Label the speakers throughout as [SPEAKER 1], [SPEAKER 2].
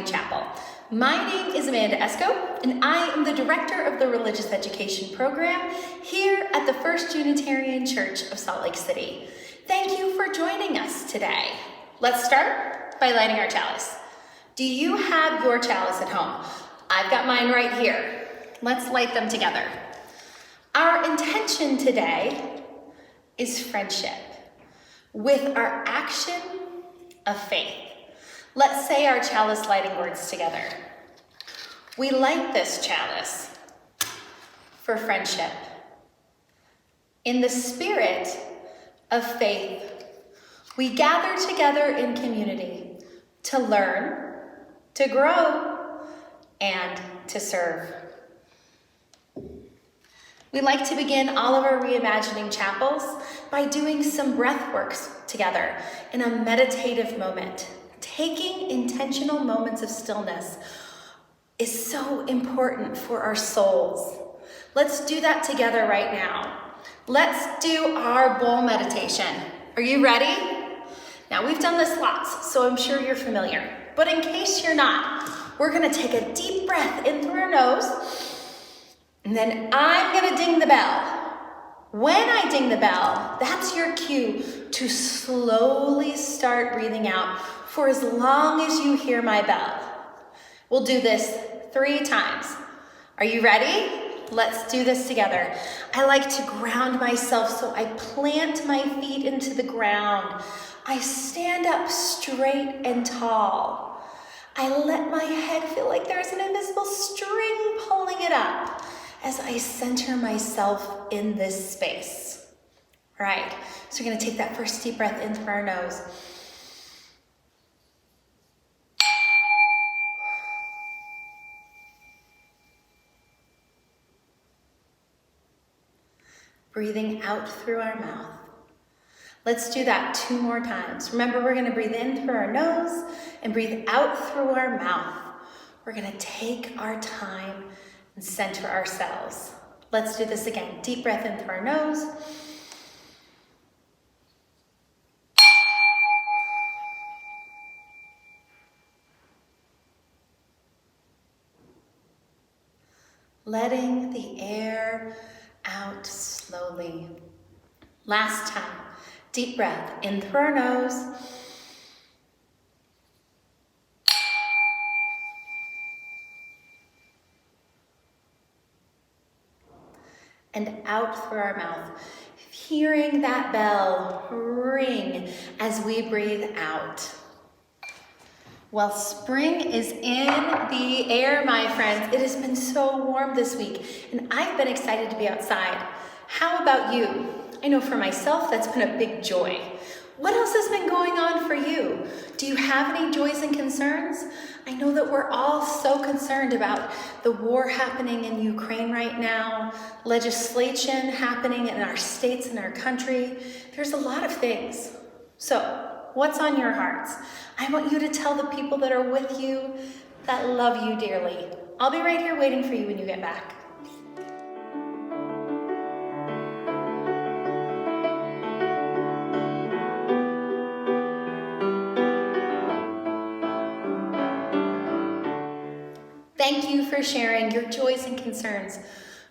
[SPEAKER 1] United Chapel. My name is Amanda Esco, and I am the Director of the Religious Education Program here at the First Unitarian Church of Salt Lake City. Thank you for joining us today. Let's start by lighting our chalice. Do you have your chalice at home? I've got mine right here. Let's light them together. Our intention today is friendship with our action of faith. Let's say our chalice lighting words together. We light this chalice for friendship. In the spirit of faith, we gather together in community to learn, to grow, and to serve. We like to begin all of our reimagining chapels by doing some breath works together in a meditative moment. Taking intentional moments of stillness is so important for our souls. Let's do that together right now. Let's do our bowl meditation. Are you ready? Now, we've done this lots, so I'm sure you're familiar. But in case you're not, we're gonna take a deep breath in through our nose, and then I'm gonna ding the bell. When I ding the bell, that's your cue to slowly start breathing out for as long as you hear my bell. We'll do this 3 times. Are you ready? Let's do this together. I like to ground myself, so I plant my feet into the ground. I stand up straight and tall. I let my head feel like there's an invisible string pulling it up as I center myself in this space. All right, so we're gonna take that first deep breath in through our nose. Breathing out through our mouth. Let's do that 2 more times. Remember, we're gonna breathe in through our nose and breathe out through our mouth. We're gonna take our time and center ourselves. Let's do this again. Deep breath in through our nose. Letting the air out slowly. Last time. Deep breath in through our nose. And out through our mouth. Hearing that bell ring as we breathe out. Well, spring is in the air, my friends. It has been so warm this week, and I've been excited to be outside. How about you? I know for myself, that's been a big joy. What else has been going on for you? Do you have any joys and concerns? I know that we're all so concerned about the war happening in Ukraine right now, legislation happening in our states and our country. There's a lot of things. So, what's on your hearts? I want you to tell the people that are with you that love you dearly. I'll be right here waiting for you when you get back. Thank you for sharing your joys and concerns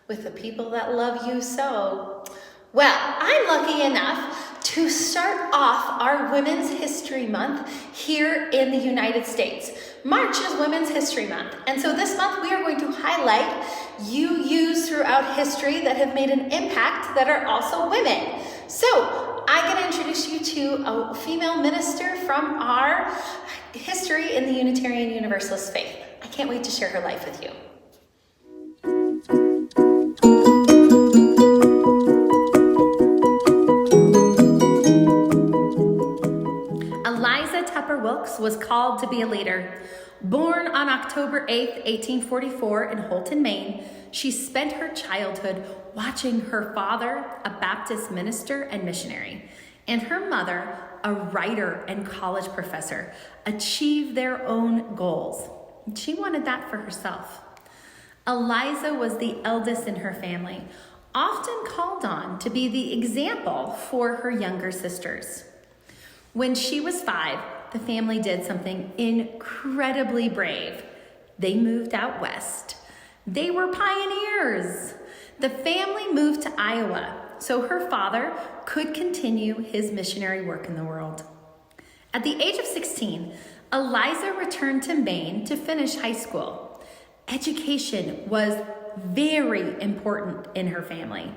[SPEAKER 1] with the people that love you so. Well, I'm lucky enough to start off our Women's History Month here in the United States. March is Women's History Month, and so this month we are going to highlight UUs throughout history that have made an impact that are also women. So I'm going to introduce you to a female minister from our history in the Unitarian Universalist faith. I can't wait to share her life with you. Eliza Tupper Wilkes was called to be a leader. Born on October 8th, 1844 in Holton, Maine, she spent her childhood watching her father, a Baptist minister and missionary, and her mother, a writer and college professor, achieve their own goals. She wanted that for herself. Eliza was the eldest in her family, often called on to be the example for her younger sisters. When she was 5, the family did something incredibly brave. They moved out west. They were pioneers. The family moved to Iowa so her father could continue his missionary work in the world. At the age of 16, Eliza returned to Maine to finish high school. Education was very important in her family.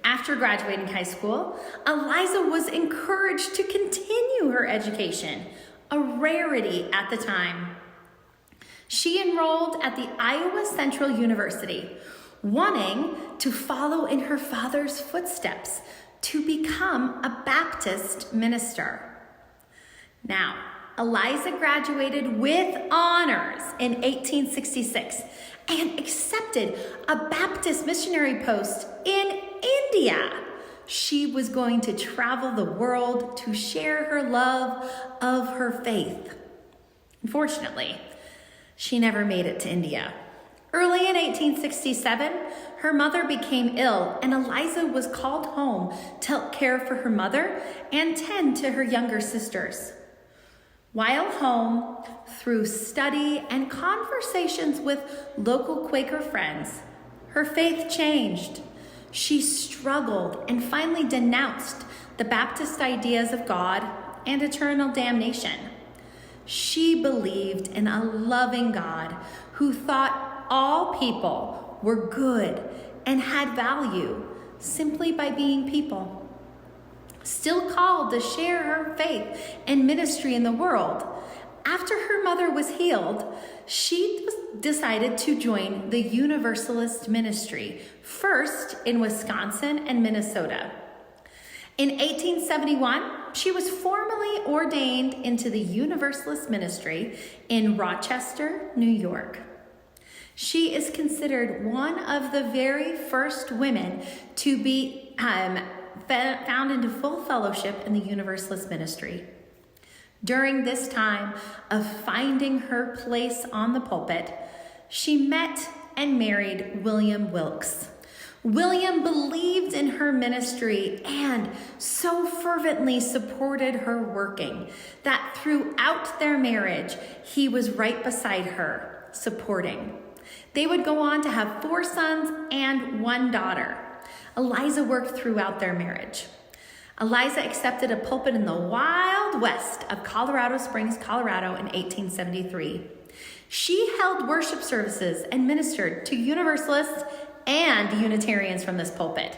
[SPEAKER 1] After graduating high school, Eliza was encouraged to continue her education, a rarity at the time. She enrolled at the Iowa Central University, wanting to follow in her father's footsteps to become a Baptist minister. Now, Eliza graduated with honors in 1866 and accepted a Baptist missionary post in India. She was going to travel the world to share her love of her faith. Unfortunately, she never made it to India. Early in 1867, her mother became ill, and Eliza was called home to help care for her mother and tend to her younger sisters. While home, through study and conversations with local Quaker friends, her faith changed. She struggled and finally denounced the Baptist ideas of God and eternal damnation. She believed in a loving God who thought all people were good and had value simply by being people. Still called to share her faith and ministry in the world, after her mother was healed, she decided to join the Universalist ministry, first in Wisconsin and Minnesota. In 1871, she was formally ordained into the Universalist ministry in Rochester, New York. She is considered one of the very first women to be found into full fellowship in the Universalist ministry. During this time of finding her place on the pulpit, she met and married William Wilkes. William believed in her ministry and so fervently supported her working that throughout their marriage, he was right beside her, supporting. They would go on to have 4 sons and 1 daughter. Eliza worked throughout their marriage. Eliza accepted a pulpit in the Wild West of Colorado Springs, Colorado in 1873. She held worship services and ministered to Universalists and Unitarians from this pulpit.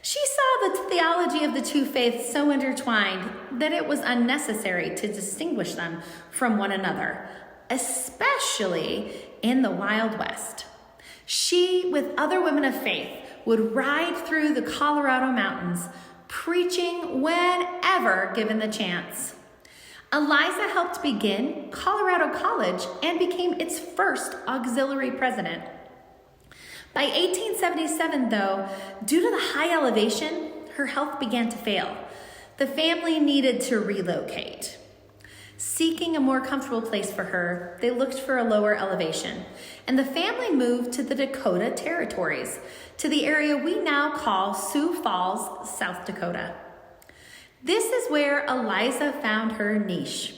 [SPEAKER 1] She saw the theology of the two faiths so intertwined that it was unnecessary to distinguish them from one another, especially in the Wild West. She, with other women of faith, would ride through the Colorado mountains, preaching whenever given the chance. Eliza helped begin Colorado College and became its first auxiliary president. By 1877, though, due to the high elevation, her health began to fail. The family needed to relocate. Seeking a more comfortable place for her, they looked for a lower elevation, and the family moved to the Dakota Territories, to the area we now call Sioux Falls, South Dakota. This is where Eliza found her niche.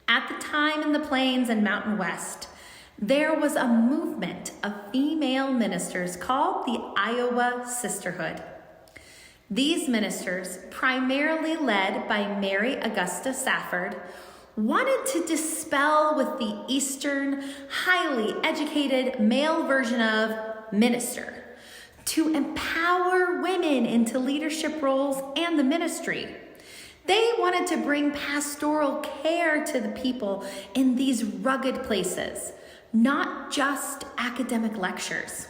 [SPEAKER 1] At the time in the Plains and Mountain West, there was a movement of female ministers called the Iowa Sisterhood. These ministers, primarily led by Mary Augusta Safford, wanted to dispel with the Eastern, highly educated male version of minister, to empower women into leadership roles and the ministry. They wanted to bring pastoral care to the people in these rugged places, not just academic lectures.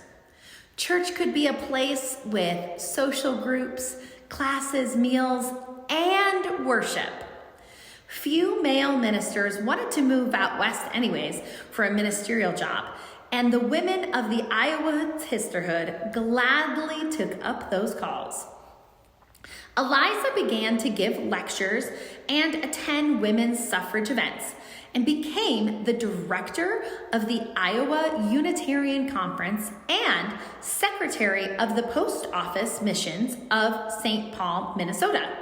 [SPEAKER 1] Church could be a place with social groups, classes, meals, and worship. Few male ministers wanted to move out west anyways for a ministerial job, and the women of the Iowa Sisterhood gladly took up those calls. Eliza began to give lectures and attend women's suffrage events, and became the director of the Iowa Unitarian Conference and secretary of the Post Office Missions of St. Paul, Minnesota.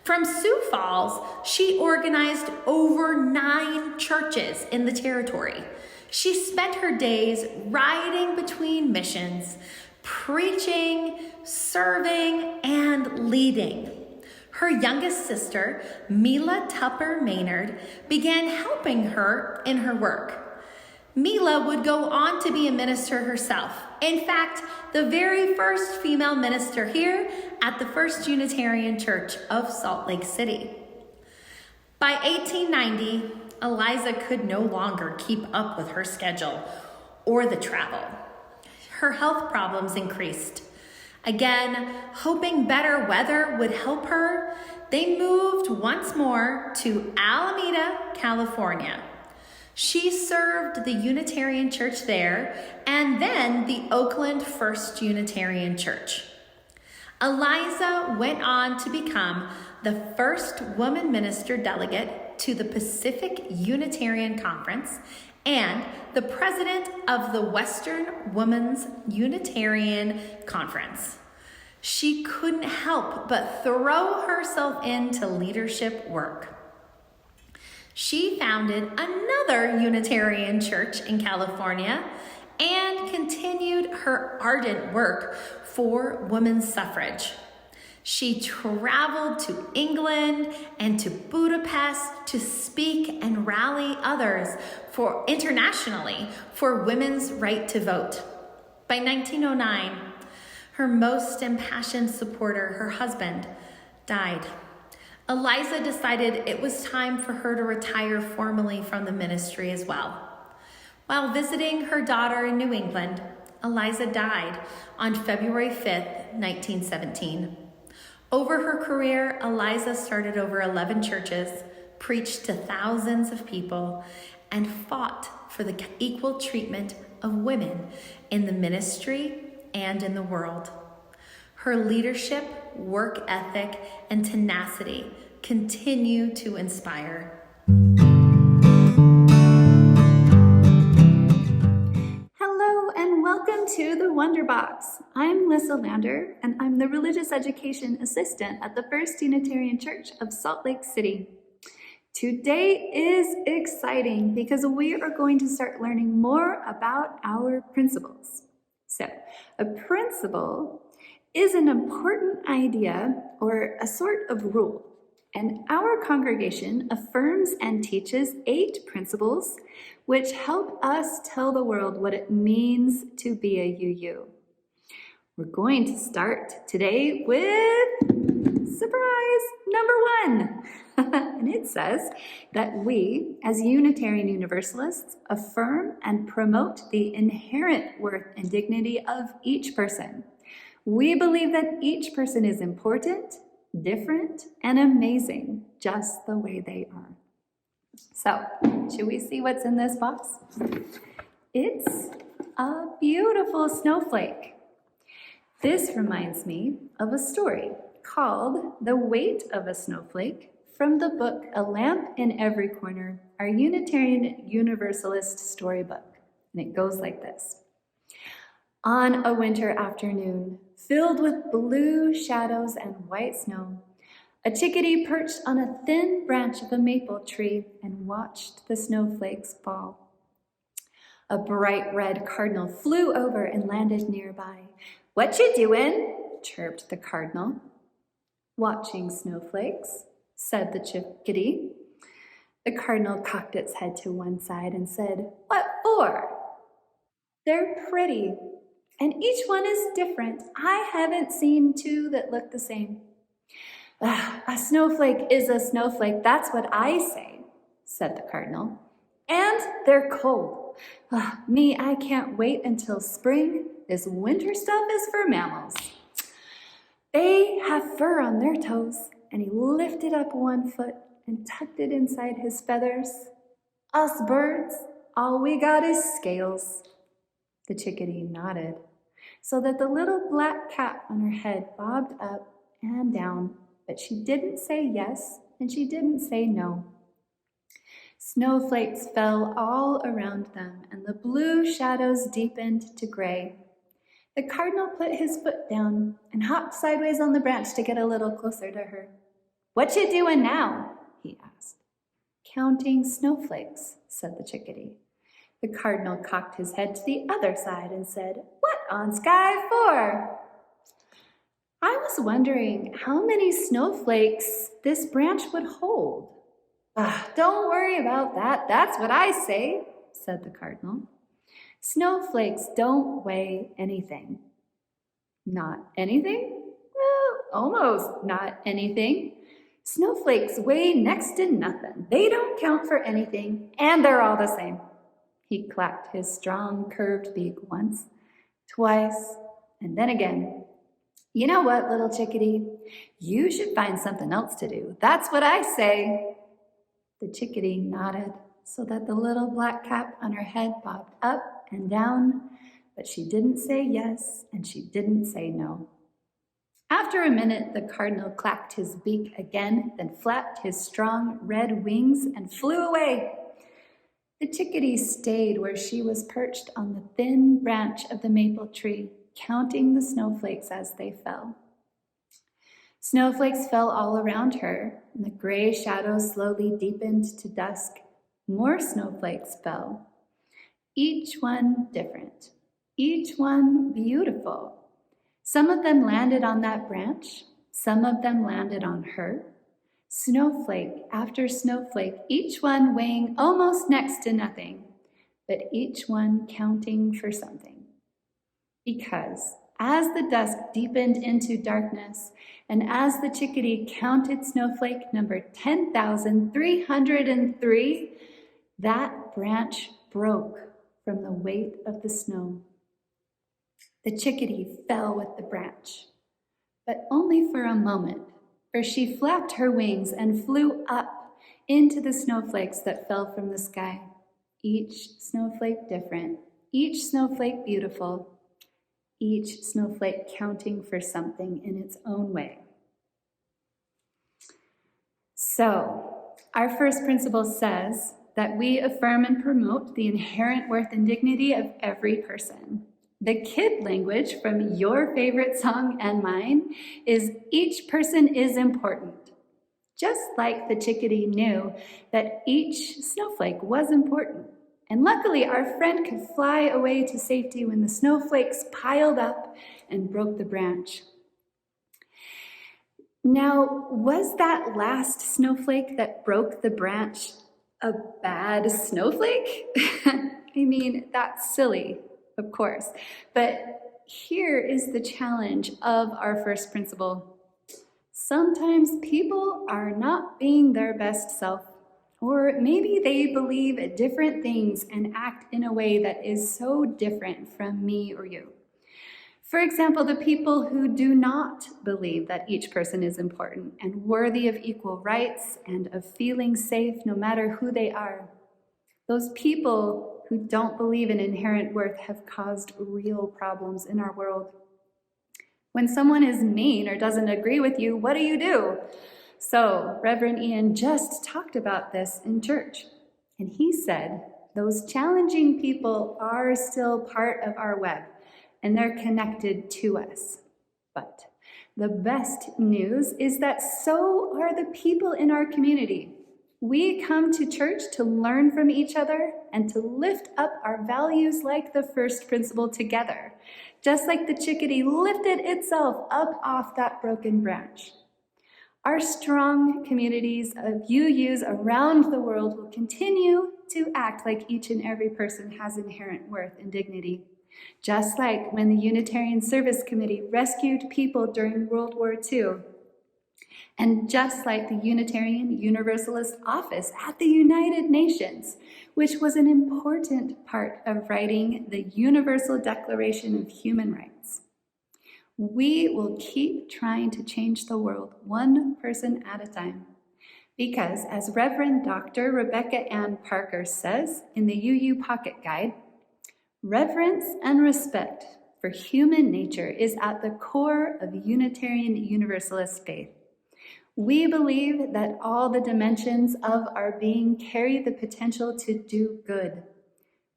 [SPEAKER 1] From Sioux Falls, she organized over 9 churches in the territory. She spent her days riding between missions, preaching, serving, and leading. Her youngest sister, Eliza Tupper Maynard, began helping her in her work. Mila would go on to be a minister herself. In fact, the very first female minister here at the First Unitarian Church of Salt Lake City. By 1890, Eliza could no longer keep up with her schedule or the travel. Her health problems increased. Again, hoping better weather would help her, they moved once more to Alameda, California. She served the Unitarian Church there and then the Oakland First Unitarian Church. Eliza went on to become the first woman minister delegate to the Pacific Unitarian Conference and the president of the Western Women's Unitarian Conference. She couldn't help but throw herself into leadership work. She founded another Unitarian church in California and continued her ardent work for women's suffrage. She traveled to England and to Budapest to speak and rally others internationally for women's right to vote. By 1909, her most impassioned supporter, her husband, died. Eliza decided it was time for her to retire formally from the ministry as well. While visiting her daughter in New England, Eliza died on February 5th, 1917. Over her career, Eliza started over 11 churches, preached to thousands of people, and fought for the equal treatment of women in the ministry and in the world. Her leadership, work ethic, and tenacity continue to inspire.
[SPEAKER 2] Hello and welcome to the Wonder Box. I'm Lissa Lander and I'm the Religious Education Assistant at the First Unitarian Church of Salt Lake City. Today is exciting because we are going to start learning more about our principles. So, a principle is an important idea or a sort of rule, and our congregation affirms and teaches 8 principles which help us tell the world what it means to be a UU. We're going to start today with surprise number 1. And it says that we, as Unitarian Universalists, affirm and promote the inherent worth and dignity of each person. We believe that each person is important, different, and amazing, just the way they are. So, should we see what's in this box? It's a beautiful snowflake. This reminds me of a story called The Weight of a Snowflake from the book A Lamp in Every Corner, our Unitarian Universalist storybook. And it goes like this. On a winter afternoon, filled with blue shadows and white snow, a chickadee perched on a thin branch of a maple tree and watched the snowflakes fall. A bright red cardinal flew over and landed nearby. "What you doin'?" chirped the cardinal. "Watching snowflakes," said the chickadee. The cardinal cocked its head to one side and said, "What for?" "They're pretty, and each one is different. I haven't seen 2 that look the same." "A snowflake is a snowflake, that's what I say," said the cardinal. "And they're cold. Me, I can't wait until spring. This winter stuff is for mammals. They have fur on their toes." And he lifted up one foot and tucked it inside his feathers. "Us birds, all we got is scales." The chickadee nodded, so that the little black cap on her head bobbed up and down, but she didn't say yes and she didn't say no. Snowflakes fell all around them, and the blue shadows deepened to gray. The cardinal put his foot down and hopped sideways on the branch to get a little closer to her. "What you doing now?" he asked. "Counting snowflakes," said the chickadee. The cardinal cocked his head to the other side and said, "What on sky for?" "I was wondering how many snowflakes this branch would hold." "Don't worry about that. That's what I say," said the cardinal. "Snowflakes don't weigh anything." "Not anything?" "Well, almost not anything. Snowflakes weigh next to nothing. They don't count for anything, and they're all the same." He clacked his strong, curved beak once, twice, and then again. "You know what, little chickadee? You should find something else to do. That's what I say." The chickadee nodded so that the little black cap on her head bobbed up and down, but she didn't say yes and she didn't say no. After a minute, the cardinal clacked his beak again, then flapped his strong red wings and flew away. The chickadee stayed where she was perched on the thin branch of the maple tree, counting the snowflakes as they fell. Snowflakes fell all around her, and the gray shadows slowly deepened to dusk. More snowflakes fell, each one different, each one beautiful. Some of them landed on that branch, some of them landed on her. Snowflake after snowflake, each one weighing almost next to nothing, but each one counting for something. Because as the dusk deepened into darkness, and as the chickadee counted snowflake number 10,303, that branch broke from the weight of the snow. The chickadee fell with the branch, but only for a moment, for she flapped her wings and flew up into the snowflakes that fell from the sky, each snowflake different, each snowflake beautiful, each snowflake counting for something in its own way. So, our first principle says that we affirm and promote the inherent worth and dignity of every person. The kid language from your favorite song and mine is each person is important. Just like the chickadee knew that each snowflake was important. And luckily, our friend could fly away to safety when the snowflakes piled up and broke the branch. Now, was that last snowflake that broke the branch a bad snowflake? I mean, that's silly, of course. But here is the challenge of our first principle. Sometimes people are not being their best self. Or maybe they believe different things and act in a way that is so different from me or you. For example, the people who do not believe that each person is important and worthy of equal rights and of feeling safe no matter who they are. Those people who don't believe in inherent worth have caused real problems in our world. When someone is mean or doesn't agree with you, what do? So, Reverend Ian just talked about this in church, and he said those challenging people are still part of our web, and they're connected to us. But the best news is that so are the people in our community. We come to church to learn from each other and to lift up our values like the first principle together, just like the chickadee lifted itself up off that broken branch. Our strong communities of UUs around the world will continue to act like each and every person has inherent worth and dignity. Just like when the Unitarian Service Committee rescued people during World War II. And just like the Unitarian Universalist office at the United Nations, which was an important part of writing the Universal Declaration of Human Rights. We will keep trying to change the world one person at a time. Because as Reverend Dr. Rebecca Ann Parker says in the UU Pocket Guide, reverence and respect for human nature is at the core of Unitarian Universalist faith. We believe that all the dimensions of our being carry the potential to do good.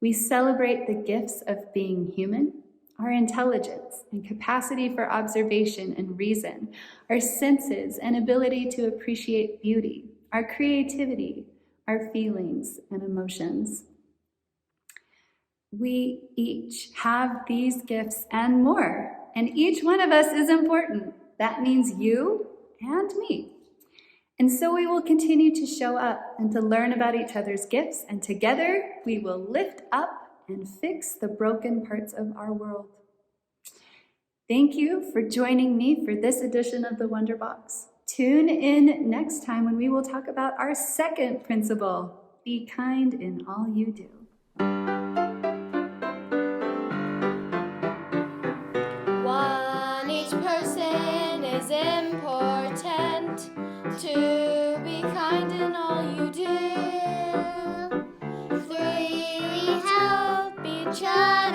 [SPEAKER 2] We celebrate the gifts of being human, our intelligence and capacity for observation and reason, our senses and ability to appreciate beauty, our creativity, our feelings and emotions. We each have these gifts and more, and each one of us is important. That means you and me. And so we will continue to show up and to learn about each other's gifts, and together we will lift up and fix the broken parts of our world. Thank you for joining me for this edition of the Wonder Box. Tune in next time when we will talk about our second principle, be kind in all you do.
[SPEAKER 3] Each person is important. To be kind in all you do. 3, help each other.